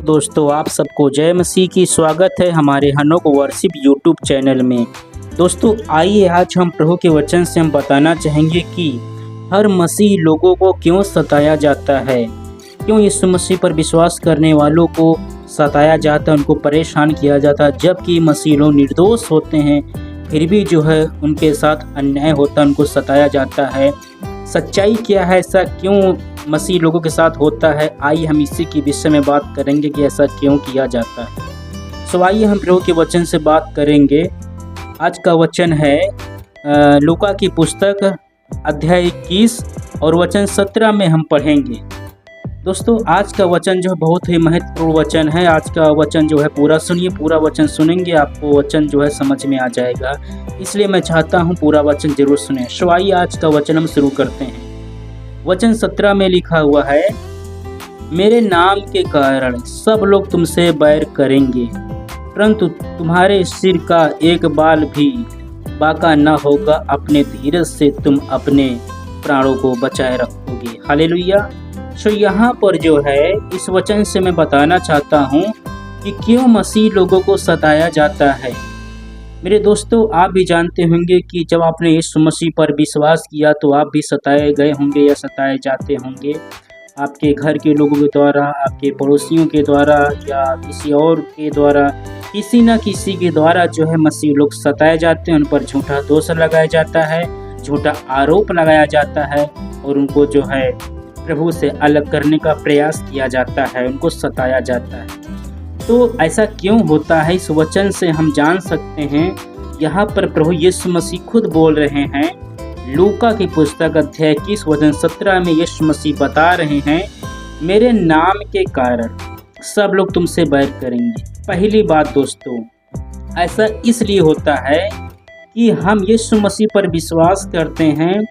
दोस्तों, आप सबको जय मसीह की स्वागत है हमारे हनोक वर्शिप यूट्यूब चैनल में। दोस्तों, आइए आज हम प्रभु के वचन से हम बताना चाहेंगे कि हर मसीह लोगों को क्यों सताया जाता है, क्यों यीशु मसीह पर विश्वास करने वालों को सताया जाता है, उनको परेशान किया जाता है। जबकि मसीह लोग निर्दोष होते हैं फिर भी जो है उनके साथ अन्याय होता है, उनको सताया जाता है। सच्चाई क्या है, ऐसा क्यों मसीह लोगों के साथ होता है? आइए हम इसी के विषय में बात करेंगे कि ऐसा क्यों किया जाता है। आइए हम प्रभु के वचन से बात करेंगे। आज का वचन है लूका की पुस्तक अध्याय 21 और वचन 17 में हम पढ़ेंगे। दोस्तों, आज का वचन जो है बहुत ही महत्वपूर्ण वचन है। आज का वचन जो है पूरा सुनिए, पूरा वचन सुनेंगे आपको वचन जो है समझ में आ जाएगा, इसलिए मैं चाहता हूँ पूरा वचन जरूर सुने। आइए आज का वचन हम शुरू करते हैं। वचन 17 में लिखा हुआ है, मेरे नाम के कारण सब लोग तुमसे बैर करेंगे, परंतु तुम्हारे सिर का एक बाल भी बाका न होगा। अपने धीरज से तुम अपने प्राणों को बचाए रखोगे। हालेलुया। यहाँ पर जो है इस वचन से मैं बताना चाहता हूँ कि क्यों मसीह लोगों को सताया जाता है। मेरे दोस्तों, आप भी जानते होंगे कि जब आपने यीशु मसीह पर विश्वास किया तो आप भी सताए गए होंगे या सताए जाते होंगे। आपके घर के लोगों के द्वारा, आपके पड़ोसियों के द्वारा या किसी और के द्वारा, किसी न किसी के द्वारा जो है मसीह लोग सताए जाते हैं। उन पर झूठा दोष लगाया जाता है, झूठा आरोप लगाया जाता है और उनको जो है प्रभु से अलग करने का प्रयास किया जाता है, उनको सताया जाता है। तो ऐसा क्यों होता है, इस वचन से हम जान सकते हैं। यहाँ पर प्रभु यीशु मसीह खुद बोल रहे हैं। लूका की पुस्तक अध्याय 21 वचन 17 में यीशु मसीह बता रहे हैं, मेरे नाम के कारण सब लोग तुमसे बैर करेंगे। पहली बात दोस्तों, ऐसा इसलिए होता है कि हम यीशु मसीह पर विश्वास करते हैं,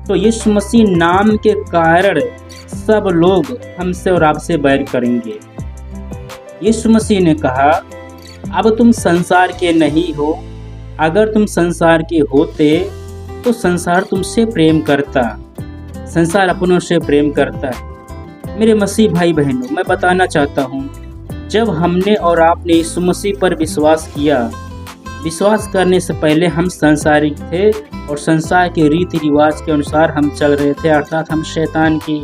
तो यीशु मसीह नाम के कारण सब लोग हमसे और आपसे बैर करेंगे। यीशु मसीह ने कहा, अब तुम संसार के नहीं हो, अगर तुम संसार के होते तो संसार तुमसे प्रेम करता, संसार अपनों से प्रेम करता है। मेरे मसीह भाई बहनों, मैं बताना चाहता हूँ, जब हमने और आपने यीशु मसीह पर विश्वास किया, विश्वास करने से पहले हम संसारिक थे और संसार के रीति रिवाज के अनुसार हम चल रहे थे, अर्थात हम शैतान की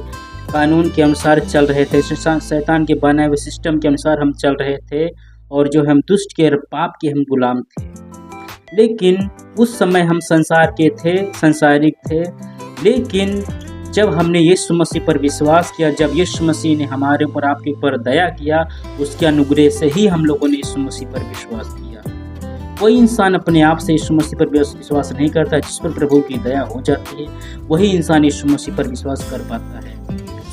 कानून के अनुसार चल रहे थे, शैतान के बनाए हुए सिस्टम के अनुसार हम चल रहे थे और जो हम दुष्ट के पाप के हम गुलाम थे। लेकिन उस समय हम संसार के थे, संसारिक थे। लेकिन जब हमने यीशु मसीह पर विश्वास किया, जब यीशु मसीह ने हमारे ऊपर, आपके ऊपर दया किया, उसके अनुग्रह से ही हम लोगों ने यीशु मसीह पर विश्वास किया। कोई इंसान अपने आप से यीशु मसीह पर विश्वास नहीं करता, जिस पर प्रभु की दया हो जाती है वही इंसान यीशु मसीह पर विश्वास कर पाता है।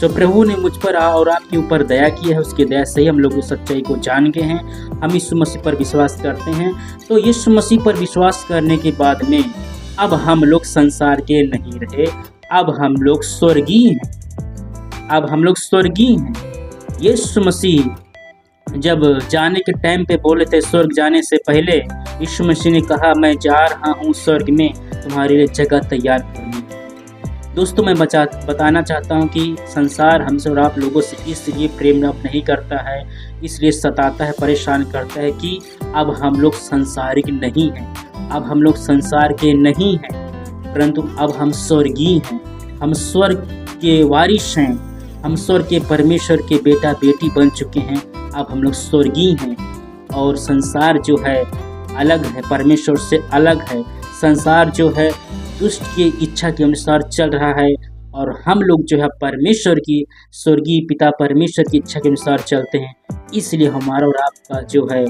तो प्रभु ने मुझ पर और आपके ऊपर दया की है, उसकी दया से ही हम लोग उस सच्चाई को जान गए हैं, हम यीशु मसीह पर विश्वास करते हैं। तो यीशु मसीह पर विश्वास करने के बाद में अब हम लोग संसार के नहीं रहे, अब हम लोग स्वर्गीय हैं, अब हम लोग स्वर्गीय हैं। यीशु मसीह जब जाने के टाइम पे बोले थे, स्वर्ग जाने से पहले यीशु मसीह ने कहा, मैं जा रहा हूँ स्वर्ग में तुम्हारे लिए जगह तैयार करने। दोस्तों, मैं बताना चाहता हूँ कि संसार हमसे और आप लोगों से इसलिए प्रेम अब नहीं करता है, इसलिए सताता है, परेशान करता है कि अब हम लोग संसारिक नहीं हैं, अब हम लोग संसार के नहीं हैं, परंतु अब हम स्वर्गीय हैं, हम स्वर्ग के वारिस हैं, हम स्वर्ग के परमेश्वर के बेटा बेटी बन चुके हैं। अब हम लोग स्वर्गीय हैं और संसार जो है अलग है, परमेश्वर से अलग है। संसार जो है दुष्ट की इच्छा के अनुसार चल रहा है और हम लोग जो है परमेश्वर की, स्वर्गीय पिता परमेश्वर की इच्छा के अनुसार चलते हैं। इसलिए हमारा और आपका जो है,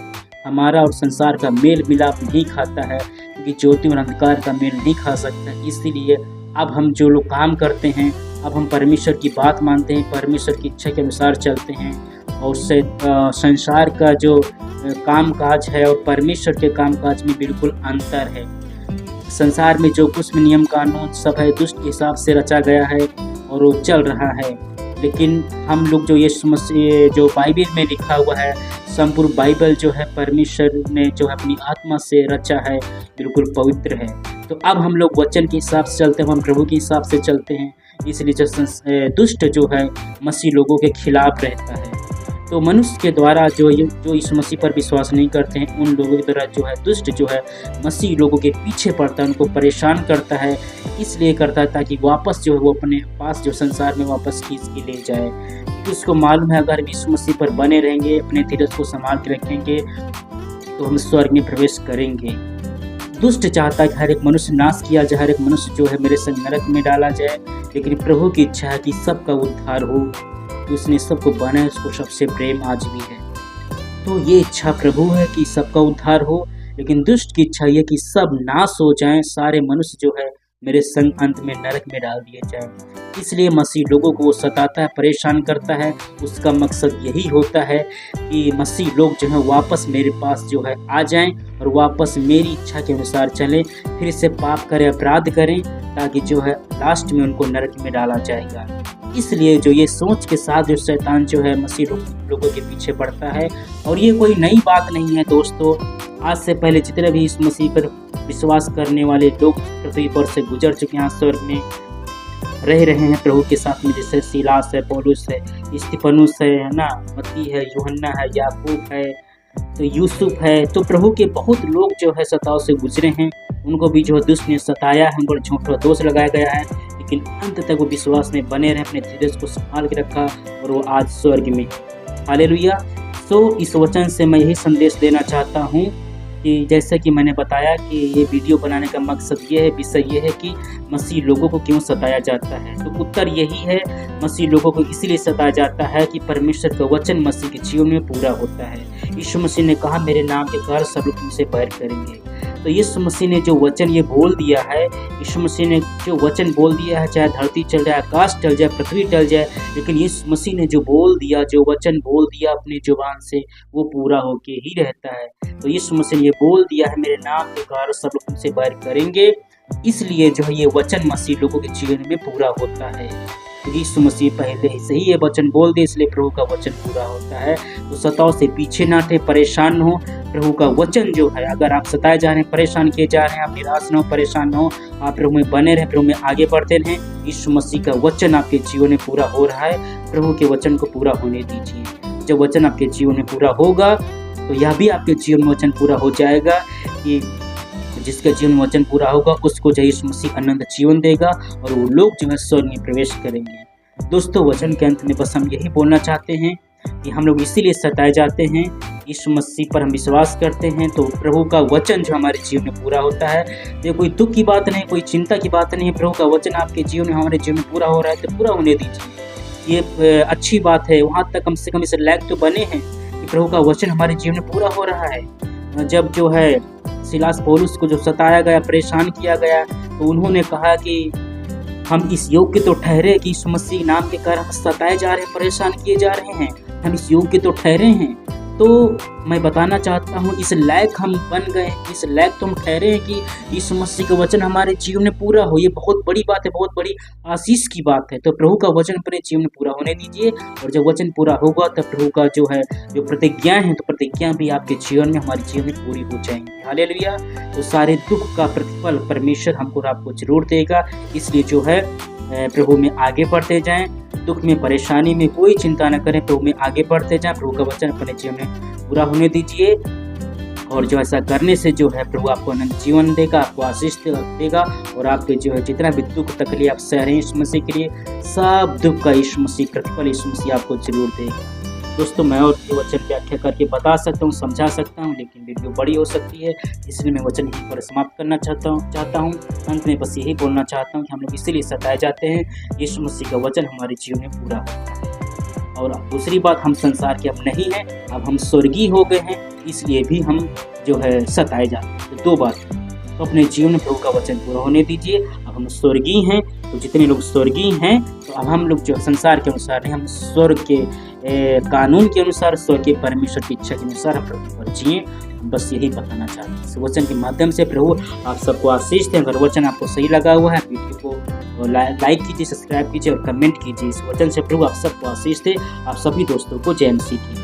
हमारा और संसार का मेल मिलाप नहीं खाता है, क्योंकि ज्योति और अंधकार का मेल नहीं खा सकता। इसीलिए अब हम जो लोग काम करते हैं, अब हम परमेश्वर की बात मानते हैं, परमेश्वर की इच्छा के अनुसार चलते हैं और उससे संसार का जो कामकाज है और परमेश्वर के कामकाज में बिल्कुल अंतर है। संसार में जो कुछ भी नियम कानून सब है दुष्ट के हिसाब से रचा गया है और वो चल रहा है। लेकिन हम लोग जो यीशु मसीह, जो बाइबल में लिखा हुआ है, संपूर्ण बाइबल जो है परमेश्वर ने जो है अपनी आत्मा से रचा है, बिल्कुल पवित्र है। तो अब हम लोग वचन के हिसाब से चलते हैं, हम प्रभु के हिसाब से चलते हैं। इसलिए जो दुष्ट जो है मसीह लोगों के खिलाफ रहता है। तो मनुष्य के द्वारा जो यीशु मसीह पर विश्वास नहीं करते हैं, उन लोगों की तरह जो है दुष्ट जो है मसीह लोगों के पीछे पड़ता है, उनको परेशान करता है। इसलिए करता है ताकि वापस जो है वो अपने पास जो संसार में वापस खींच के ले जाए, क्योंकि उसको मालूम है अगर हम यीशु मसीह पर बने रहेंगे, अपने धीरज को संभाल के रखेंगे, तो हम स्वर्ग में प्रवेश करेंगे। दुष्ट चाहता है कि हर एक मनुष्य नाश किया जाए, हर एक मनुष्य जो है मेरे संग नरक में डाला जाए, लेकिन प्रभु की इच्छा है कि सबका उद्धार हो। उसने सबको बनाया, उसको सबसे प्रेम आज भी है। तो ये इच्छा प्रभु है कि सबका उद्धार हो, लेकिन दुष्ट की इच्छा ये कि सब नाश हो जाएं, सारे मनुष्य जो है मेरे संग अंत में नरक में डाल दिए जाएं। इसलिए मसीह लोगों को वो सताता है, परेशान करता है। उसका मकसद यही होता है कि मसीह लोग जो है वापस मेरे पास जो है आ जाएं और वापस मेरी इच्छा के अनुसार चलें, फिर से पाप करें, अपराध करें, ताकि जो है लास्ट में उनको नरक में डाला जाएगा। इसलिए जो ये सोच के साथ जो शैतान जो है मसीह लोगों के पीछे पड़ता है। और ये कोई नई बात नहीं है दोस्तों, आज से पहले जितने भी इस मसीह पर विश्वास करने वाले लोग पृथ्वी पर से गुजर चुके हैं, स्वर्ग में रह रहे हैं प्रभु के साथ में, जैसे सीलास है, पौलुस है, स्तिफनुस है ना, मत्ती है, यूहन्ना है, याकूब है, तो यूसुफ है। तो प्रभु के बहुत लोग जो है सताव से गुजरे हैं, उनको भी जो दुष्ट ने सताया है, उन पर झूठा दोष लगाया गया है, लेकिन अंत तक वो विश्वास में बने रहे, अपने धीरज को संभाल के रखा और वो आज स्वर्ग में। हालेलुया। सो इस वचन से मैं यही संदेश देना चाहता हूँ कि जैसा कि मैंने बताया कि ये वीडियो बनाने का मकसद ये है, विषय ये है कि मसीह लोगों को क्यों सताया जाता है। तो उत्तर यही है, मसीह लोगों को इसलिए सताया जाता है कि परमेश्वर का वचन मसीह के जीवन में पूरा होता है। यीशु मसीह ने कहा मेरे नाम के कारण सब लोग तुमसे बैर करेंगे। तो यीशु मसीह ने जो वचन ये बोल दिया है, यीशु मसीह ने जो वचन बोल दिया है, चाहे धरती चल जाए, आकाश टल जाए, पृथ्वी टल जाए, लेकिन यीशु मसीह ने जो बोल दिया, जो वचन बोल दिया अपनी जुबान से, वो पूरा होके ही रहता है। तो यीशु मसीह ने ये बोल दिया है मेरे नाम के कारण सब लोग तुमसे बैर करेंगे, इसलिए जो है ये वचन मसीह लोगों के जीवन में पूरा होता है। यीशु मसीह पहले से ही ये वचन बोल दे, इसलिए प्रभु का वचन पूरा होता है। तो सताव से पीछे ना हटे, परेशान न हो। प्रभु का वचन जो है, अगर आप सताए जा रहे हैं, परेशान किए जा रहे हैं, आप निराश न हो, परेशान न हो, आप प्रभु में बने रहें, प्रभु में आगे बढ़ते रहें। यीशु मसीह का वचन आपके जीवन में पूरा हो रहा है, प्रभु के वचन को पूरा होने दीजिए। जब वचन आपके जीवन में पूरा होगा तो यह भी आपके जीवन में वचन पूरा हो जाएगा कि जिसके जीवन में वचन पूरा होगा उसको जो यीशु मसीह अनंत जीवन देगा और वो लोग जो है स्वर्ग में प्रवेश करेंगे। दोस्तों, वचन के अंत में बस हम यही बोलना चाहते हैं कि हम लोग इसीलिए सताए जाते हैं, यीशु मसीह पर हम विश्वास करते हैं, तो प्रभु का वचन जो हमारे जीवन में पूरा होता है। ये कोई दुख की बात नहीं, कोई चिंता की बात नहीं है। प्रभु का वचन आपके जीवन में, हमारे जीवन में पूरा हो रहा है तो पूरा होने दीजिए। ये अच्छी बात है। वहाँ तक कम से कम इस लायक तो बने हैं कि प्रभु का वचन हमारे जीवन में पूरा हो रहा है। जब जो है सीलास पौलुस को जो सताया गया, परेशान किया गया, तो उन्होंने कहा कि हम इस योग्य तो ठहरे कि यीशु मसीह नाम के कारण सताए जा रहे हैं, परेशान किए जा रहे हैं, हम इस योग्य तो ठहरे हैं। तो मैं बताना चाहता हूँ, इस लायक हम बन गए, इस लायक तो हम ठहरे हैं कि यीशु मसीह का वचन हमारे जीवन में पूरा हो। ये बहुत बड़ी बात है, बहुत बड़ी आशीष की बात है। तो प्रभु का वचन अपने जीवन में पूरा होने दीजिए, और जब वचन पूरा होगा तब प्रभु का जो है जो प्रतिज्ञाएं हैं, तो प्रतिज्ञा भी आपके जीवन में, हमारे जीवन में पूरी हो जाएंगी। हालेलुया। तो सारे दुख का प्रतिफल परमेश्वर हमको और आपको जरूर देगा। इसलिए जो है प्रभु में आगे बढ़ते जाएं, दुख में, परेशानी में कोई चिंता न करें, प्रभु में आगे बढ़ते जाएं। प्रभु का वचन अपने जीवन में पूरा होने दीजिए, और जो ऐसा करने से जो है प्रभु आपको अनंत जीवन देगा, आपको आशीष देगा, और आपके जो है जितना भी दुख तकलीफ आप सह रहे हैं यीशु मसीह के लिए, सब दुख का यीशु मसीह प्रतिफल यीशु मसीह आपको जरूर देगा। दोस्तों, मैं और ये वचन व्याख्या करके बता सकता हूँ, समझा सकता हूँ, लेकिन वीडियो बड़ी हो सकती है, इसलिए मैं वचन यहीं पर समाप्त करना चाहता हूँ। अंत में बस यही बोलना चाहता हूँ कि हम लोग इसीलिए सताए जाते हैं, यीशु मसीह का वचन हमारे जीवन में पूरा होता है। और दूसरी बात, हम संसार के अब नहीं हैं, अब हम स्वर्गीय हो गए हैं, इसलिए भी हम जो है सताए जाते हैं। तो दो बात, तो अपने जीवन में प्रभु का वचन पूरा होने दीजिए। अब हम स्वर्गीय हैं, तो जितने लोग स्वर्गीय हैं, तो अब हम लोग जो संसार के अनुसार नहीं, हम स्वर्ग के कानून के अनुसार, स्वर्ग के परमेश्वर की इच्छा के अनुसार हम प्रभु पर जिए। बस यही बताना चाहते हैं। इस वचन के माध्यम से प्रभु आप सबको आशीष दें। अगर वचन आपको सही लगा हुआ है, वीडियो को लाइक कीजिए, सब्सक्राइब कीजिए और कमेंट कीजिए। इस वचन से प्रभु आप सबको आशीष दे। आप सभी दोस्तों को जय मसीह की।